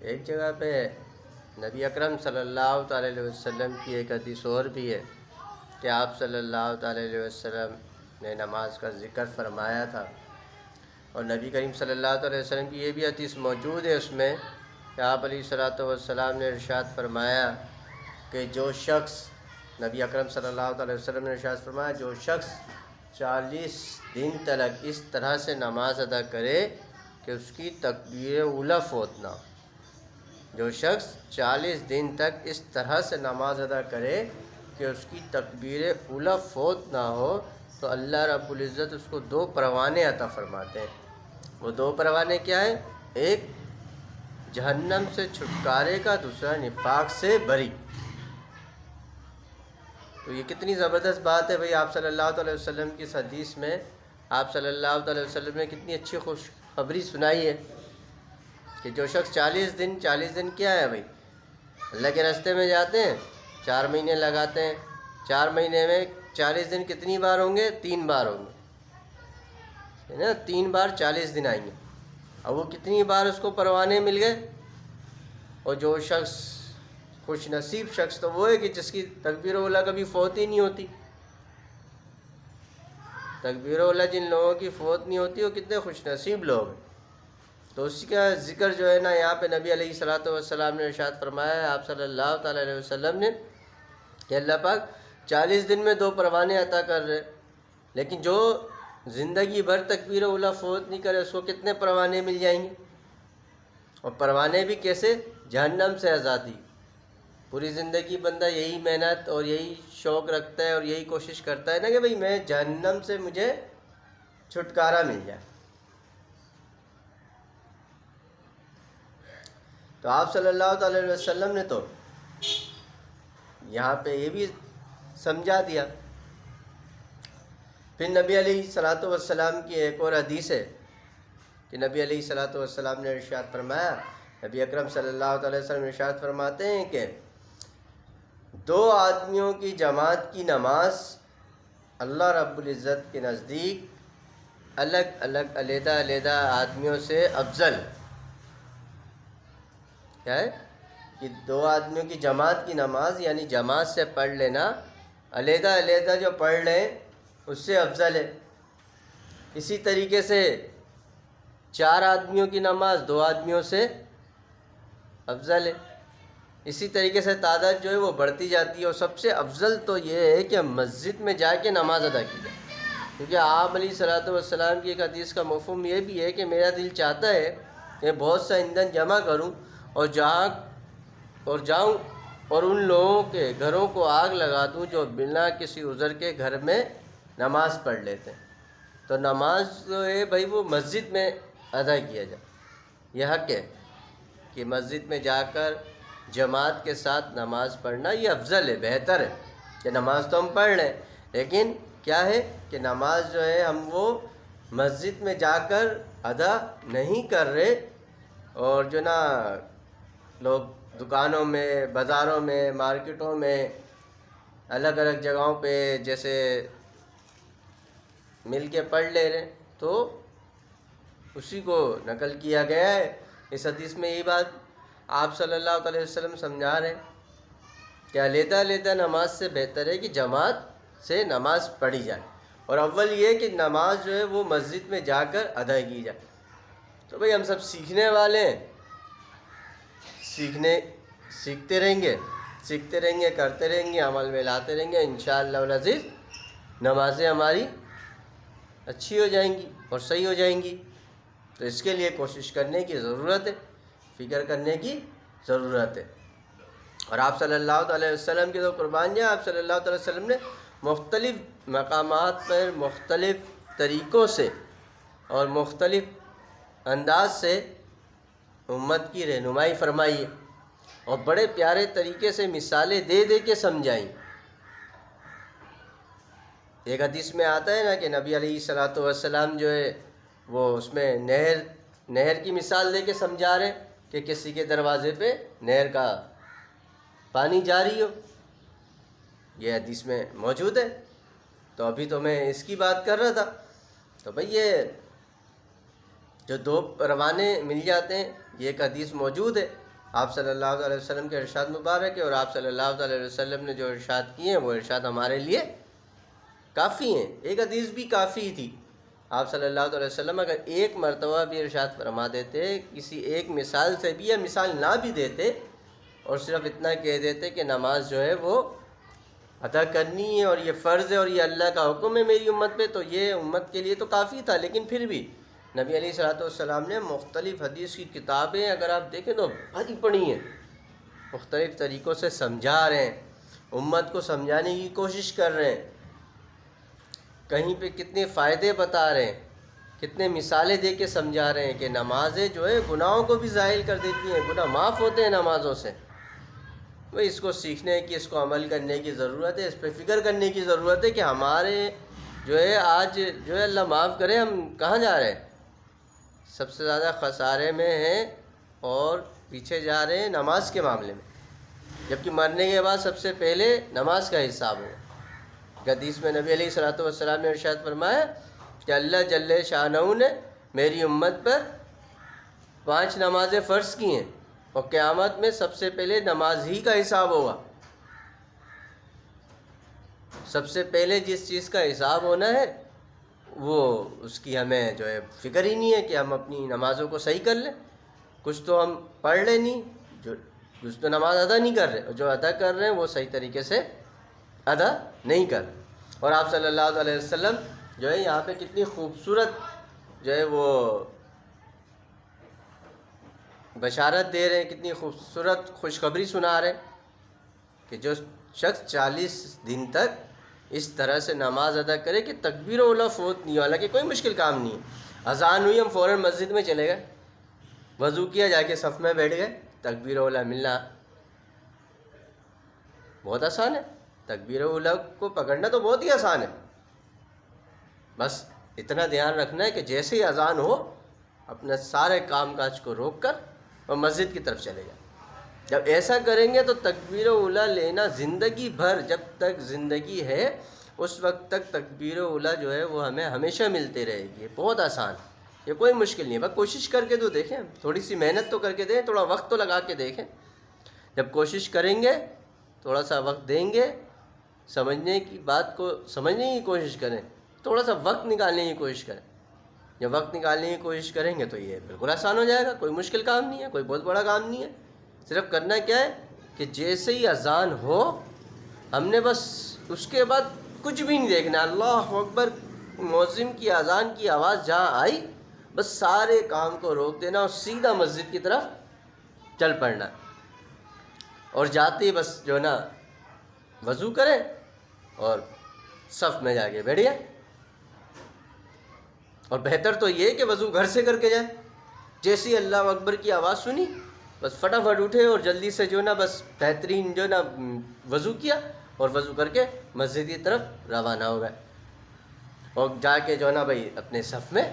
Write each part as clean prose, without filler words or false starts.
ایک جگہ پہ نبی اکرم صلی اللہ تعالیٰ علیہ وسلم کی ایک حدیث اور بھی ہے کہ آپ صلی اللہ تعالیٰ علیہ وسلم نے نماز کا ذکر فرمایا تھا، اور نبی کریم صلی اللہ تعالیٰ علیہ وسلم کی یہ بھی حدیث موجود ہے اس میں کہ آپ علیہ الصلوۃ والسلام نے ارشاد فرمایا کہ جو شخص، نبی اکرم صلی اللہ تعالیٰ وسلم نے ارشاد فرمایا، جو شخص 40 دن تک اس طرح سے نماز ادا کرے کہ اس کی تکبیر اولیٰ فوت نہ ہو، جو شخص 40 دن تک اس طرح سے نماز ادا کرے کہ اس کی تکبیر اولیٰ فوت نہ ہو، تو اللہ رب العزت اس کو 2 پروانے عطا فرماتے ہیں۔ وہ 2 پروانے کیا ہیں؟ ایک جہنم سے چھٹکارے کا، دوسرا نفاق سے بری۔ تو یہ کتنی زبردست بات ہے بھئی، آپ صلی اللہ تعالیٰ وسلم کی اس حدیث میں آپ صلی اللہ تعالیٰ وسلم نے کتنی اچھی خوشخبری سنائی ہے کہ جو شخص 40 دن کیا ہے بھئی، اللہ کے راستے میں جاتے ہیں، 4 مہینے لگاتے ہیں، 4 مہینے میں 40 دن کتنی بار ہوں گے؟ 3 بار ہوں گے، ہے نا؟ 3 بار 40 دن آئیں گے، اور وہ کتنی بار اس کو پروانے مل گئے؟ اور جو شخص خوش نصیب شخص تو وہ ہے کہ جس کی تکبیر اولیٰ کبھی فوت ہی نہیں ہوتی۔ تکبیر اولیٰ جن لوگوں کی فوت نہیں ہوتی وہ کتنے خوش نصیب لوگ ہیں۔ تو اسی کا ذکر جو ہے نا یہاں پہ نبی علیہ الصلوۃ والسلام نے ارشاد فرمایا ہے آپ صلی اللہ تعالیٰ علیہ وسلم نے کہ اللہ پاک 40 دن میں 2 پروانے عطا کر رہے، لیکن جو زندگی بھر تکبیر اولیٰ فوت نہیں کرے اس کو کتنے پروانے مل جائیں گے؟ اور پروانے بھی کیسے؟ جہنم سے آزادی۔ پوری زندگی بندہ یہی محنت اور یہی شوق رکھتا ہے اور یہی کوشش کرتا ہے نا کہ بھئی میں جہنم سے مجھے چھٹکارا مل جائے۔ تو آپ صلی اللہ تعالی علیہ وسلم نے تو یہاں پہ یہ بھی سمجھا دیا۔ پھر نبی علیہ الصلوۃ والسلام کی ایک اور حدیث ہے کہ نبی علیہ الصلوۃ والسلام نے ارشاد فرمایا، نبی اکرم صلی اللہ تعالی وسلم ارشاد فرماتے ہیں کہ 2 آدمیوں کی جماعت کی نماز اللہ رب العزت کے نزدیک الگ الگ علیحدہ آدمیوں سے افضل کیا ہے کہ 2 آدمیوں کی جماعت کی نماز یعنی جماعت سے پڑھ لینا، علیحدہ جو پڑھ لیں اس سے افضل ہے۔ اسی طریقے سے 4 آدمیوں کی نماز 2 آدمیوں سے افضل ہے۔ اسی طریقے سے تعداد جو ہے وہ بڑھتی جاتی ہے، اور سب سے افضل تو یہ ہے کہ مسجد میں جا کے نماز ادا کی جائے، کیونکہ آپ علیہ الصلوۃ والسلام کی ایک حدیث کا مفہوم یہ بھی ہے کہ میرا دل چاہتا ہے کہ بہت سا ایندھن جمع کروں اور جاؤں اور ان لوگوں کے گھروں کو آگ لگا دوں جو بنا کسی عذر کے گھر میں نماز پڑھ لیتے ہیں۔ تو نماز جو ہے بھائی وہ مسجد میں ادا کیا جائے، یہ حق ہے کہ مسجد میں جا کر جماعت کے ساتھ نماز پڑھنا یہ افضل ہے، بہتر ہے کہ نماز تو ہم پڑھ لیں، لیکن کیا ہے کہ نماز جو ہے ہم وہ مسجد میں جا کر ادا نہیں کر رہے، اور جو نا لوگ دکانوں میں، بازاروں میں، مارکیٹوں میں، الگ الگ جگہوں پہ جیسے مل کے پڑھ لے رہے، تو اسی کو نقل کیا گیا ہے۔ اس حدیث میں یہی بات آپ صلی اللہ علیہ وسلم سمجھا رہے ہیں کہ علیحدہ نماز سے بہتر ہے کہ جماعت سے نماز پڑھی جائے، اور اول یہ کہ نماز جو ہے وہ مسجد میں جا کر ادا کی جائے۔ تو بھئی ہم سب سیکھنے والے ہیں، سیکھتے رہیں گے، کرتے رہیں گے، عمل میں لاتے رہیں گے، انشاءاللہ العزیز نمازیں ہماری اچھی ہو جائیں گی اور صحیح ہو جائیں گی۔ تو اس کے لیے کوشش کرنے کی ضرورت ہے، فکر کرنے کی ضرورت ہے۔ اور آپ صلی اللہ علیہ وسلم کی تو قربان جائیں، آپ صلی اللہ علیہ وسلم نے مختلف مقامات پر مختلف طریقوں سے اور مختلف انداز سے امت کی رہنمائی فرمائی ہے، اور بڑے پیارے طریقے سے مثالیں دے کے سمجھائیں۔ ایک حدیث میں آتا ہے نا کہ نبی علیہ الصلوۃ والسلام جو ہے وہ اس میں نہر کی مثال دے کے سمجھا رہے کہ کسی کے دروازے پہ نہر کا پانی جاری ہو، یہ حدیث میں موجود ہے۔ تو ابھی تو میں اس کی بات کر رہا تھا۔ تو بھئی یہ جو 2 پروانے مل جاتے ہیں، یہ ایک حدیث موجود ہے آپ صلی اللہ علیہ وسلم کے ارشاد مبارک ہے، اور آپ صلی اللہ علیہ وسلم نے جو ارشاد کیے ہیں وہ ارشاد ہمارے لیے کافی ہیں۔ ایک حدیث بھی کافی تھی۔ آپ صلی اللہ علیہ وسلم اگر ایک مرتبہ بھی ارشاد فرما دیتے، کسی ایک مثال سے بھی یا مثال نہ بھی دیتے، اور صرف اتنا کہہ دیتے کہ نماز جو ہے وہ ادا کرنی ہے اور یہ فرض ہے اور یہ اللہ کا حکم ہے میری امت پہ، تو یہ امت کے لیے تو کافی تھا۔ لیکن پھر بھی نبی علیہ الصلوۃ والسلام نے مختلف حدیث کی کتابیں اگر آپ دیکھیں تو بھری پڑھی ہیں، مختلف طریقوں سے سمجھا رہے ہیں، امت کو سمجھانے کی کوشش کر رہے ہیں، کہیں پہ کتنے فائدے بتا رہے ہیں، کتنے مثالیں دے کے سمجھا رہے ہیں کہ نمازیں جو ہے گناہوں کو بھی زائل کر دیتی ہیں، گناہ معاف ہوتے ہیں نمازوں سے۔ بھئی اس کو سیکھنے کی، اس کو عمل کرنے کی ضرورت ہے، اس پہ فکر کرنے کی ضرورت ہے کہ ہمارے جو ہے آج جو ہے اللہ معاف کرے ہم کہاں جا رہے ہیں؟ سب سے زیادہ خسارے میں ہیں اور پیچھے جا رہے ہیں نماز کے معاملے میں، جبکہ مرنے کے بعد سب سے پہلے نماز کا حساب ہوگا۔ حدیث میں نبی علیہ الصلوۃ والسلام نے ارشاد فرمایا کہ اللہ جل شانہ نے میری امت پر 5 نمازیں فرض کی ہیں، اور قیامت میں سب سے پہلے نماز ہی کا حساب ہوگا۔ سب سے پہلے جس چیز کا حساب ہونا ہے وہ اس کی ہمیں جو ہے فکر ہی نہیں ہے کہ ہم اپنی نمازوں کو صحیح کر لیں۔ کچھ تو ہم پڑھ لیں نہیں، کچھ تو نماز ادا نہیں کر رہے، اور جو ادا کر رہے ہیں وہ صحیح طریقے سے ادا نہیں کر رہے۔ اور آپ صلی اللہ علیہ وسلم جو ہے یہاں پہ کتنی خوبصورت جو ہے وہ بشارت دے رہے ہیں، کتنی خوبصورت خوشخبری سنا رہے ہیں کہ جو شخص 40 دن تک اس طرح سے نماز ادا کرے کہ تکبیر اولیٰ فوت نہیں ہو، حالانکہ کوئی مشکل کام نہیں ہے، اذان ہوئی ہم فوراً مسجد میں چلے گئے، وضو کیا، جا کے صف میں بیٹھ گئے، تکبیر اولیٰ ملنا بہت آسان ہے، تکبیر اولیٰ کو پکڑنا تو بہت ہی آسان ہے، بس اتنا دھیان رکھنا ہے کہ جیسے ہی اذان ہو اپنے سارے کام کاج کو روک کر اور مسجد کی طرف چلے جائیں۔ جب ایسا کریں گے تو تکبیر اولیٰ لینا زندگی بھر، جب تک زندگی ہے اس وقت تک تکبیر اولیٰ جو ہے وہ ہمیں ہمیشہ ملتے رہے گی۔ بہت آسان، یہ کوئی مشکل نہیں ہے، بس کوشش کر کے تو دیکھیں، تھوڑی سی محنت تو کر کے دیں، تھوڑا وقت تو لگا کے دیکھیں۔ جب کوشش کریں گے، تھوڑا سا وقت دیں گے، سمجھنے کی بات کو سمجھنے کی کوشش کریں، تھوڑا سا وقت نکالنے کی کوشش کریں۔ جب وقت نکالنے کی کوشش کریں گے تو یہ بالکل آسان ہو جائے گا، کوئی مشکل کام نہیں ہے، کوئی بہت بڑا کام نہیں ہے۔ صرف کرنا کیا ہے کہ جیسے ہی اذان ہو ہم نے بس اس کے بعد کچھ بھی نہیں دیکھنا، اللہ اکبر، مؤذن کی اذان کی آواز جہاں آئی بس سارے کام کو روک دینا اور سیدھا مسجد کی طرف چل پڑنا، اور جاتے ہی بس جو ہے نا وضو کریں اور صف میں جا کے بیٹھ جائیں۔ اور بہتر تو یہ کہ وضو گھر سے کر کے جائیں، جیسے ہی اللہ اکبر کی آواز سنی بس فٹافٹ اٹھے اور جلدی سے جو ہے نا بس بہترین جو ہے نا وضو کیا اور وضو کر کے مسجد کی طرف روانہ ہو گئے، اور جا کے جو ہے نا بھائی اپنے صف میں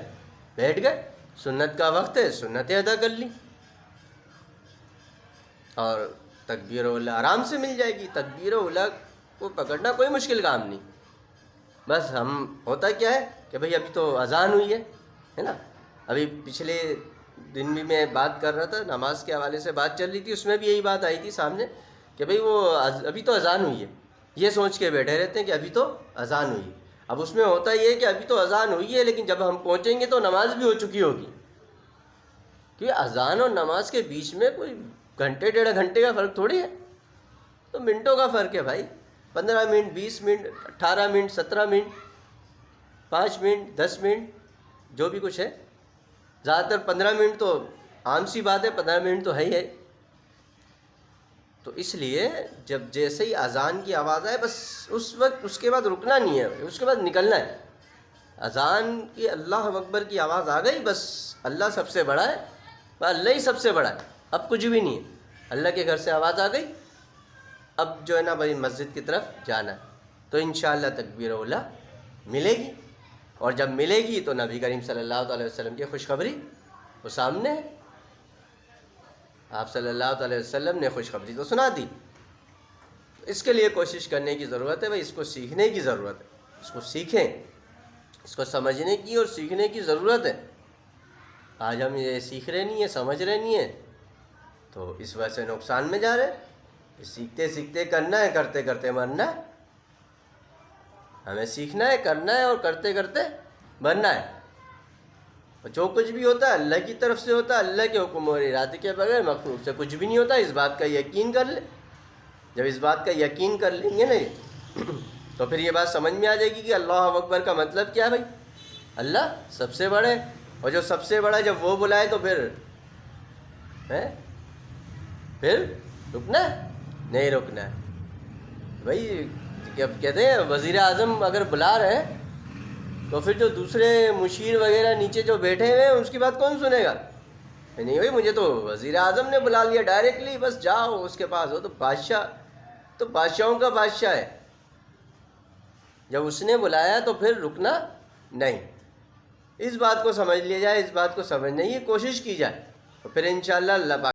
بیٹھ گئے، سنت کا وقت ہے سنتیں ادا کر لی، اور تکبیر اولیٰ آرام سے مل جائے گی۔ تکبیر اولیٰ کو پکڑنا کوئی مشکل کام نہیں، بس ہم ہوتا کیا ہے کہ بھئی ابھی تو اذان ہوئی ہے نا۔ ابھی پچھلے دن بھی میں بات کر رہا تھا، نماز کے حوالے سے بات چل رہی تھی، اس میں بھی یہی بات آئی تھی سامنے کہ بھئی وہ ابھی تو اذان ہوئی ہے، یہ سوچ کے بیٹھے رہتے ہیں کہ ابھی تو اذان ہوئی ہے۔ اب اس میں ہوتا یہ ہے کہ ابھی تو اذان ہوئی ہے لیکن جب ہم پہنچیں گے تو نماز بھی ہو چکی ہوگی، کیونکہ اذان اور نماز کے بیچ میں کوئی گھنٹے 1.5 گھنٹے کا فرق تھوڑی ہے، تو منٹوں کا فرق ہے بھائی، 15 minute, 20 minute, 18 minute, 17 minute, 5 minute, 10 minute, جو بھی کچھ ہے، زیادہ تر 15 منٹ تو عام سی بات ہے، 15 منٹ تو ہے ہی ہے۔ تو اس لیے جب جیسے ہی اذان کی آواز آئے بس اس وقت اس کے بعد رکنا نہیں ہے، اس کے بعد نکلنا ہے۔ اذان کی اللہ اکبر کی آواز آ گئی، بس اللہ سب سے بڑا ہے، بس اللہ ہی سب سے بڑا ہے، اب کچھ بھی نہیں ہے۔ اللہ کے گھر سے آواز آ گئی، اب جو ہے نا بھائی مسجد کی طرف جانا ہے، تو انشاءاللہ تکبیر اولیٰ ملے گی، اور جب ملے گی تو نبی کریم صلی اللہ علیہ وسلم کی خوشخبری وہ سامنے ہے، آپ صلی اللہ علیہ وسلم نے خوشخبری تو سنا دی۔ اس کے لیے کوشش کرنے کی ضرورت ہے بھائی، اس کو سیکھنے کی ضرورت ہے، اس کو سیکھیں، اس کو سمجھنے کی اور سیکھنے کی ضرورت ہے۔ آج ہم یہ سیکھ رہے نہیں ہیں، سمجھ رہے نہیں ہیں، تو اس وجہ سے نقصان میں جا رہے۔ سیکھتے سیکھتے کرنا ہے، کرتے کرتے مرنا ہے۔ ہمیں سیکھنا ہے، کرنا ہے اور کرتے کرتے مرنا ہے۔ جو کچھ بھی ہوتا ہے اللہ کی طرف سے ہوتا ہے، اللہ کے حکم اور ارادے کے بغیر مخلوق سے کچھ بھی نہیں ہوتا۔ اس بات کا یقین کر لیں۔ جب اس بات کا یقین کر لیں گے نا تو پھر یہ بات سمجھ میں آ جائے گی کہ اللہ اکبر کا مطلب کیا ہے بھائی؟ اللہ سب سے بڑے، اور جو سب سے بڑا جب وہ بلائے تو پھر رکنا ہے؟ نہیں رکنا ہے بھائی۔ اب کہتے ہیں وزیر اعظم اگر بلا رہے ہیں تو پھر جو دوسرے مشیر وغیرہ نیچے جو بیٹھے ہوئے ہیں اس کی بات کون سنے گا؟ نہیں بھائی، مجھے تو وزیر اعظم نے بلا لیا ڈائریکٹلی، بس جاؤ اس کے پاس۔ ہو تو بادشاہ، تو بادشاہوں کا بادشاہ ہے، جب اس نے بلایا تو پھر رکنا نہیں۔ اس بات کو سمجھ لیا جائے، اس بات کو سمجھنے کی کوشش کی جائے، تو پھر انشاءاللہ اللہ پاک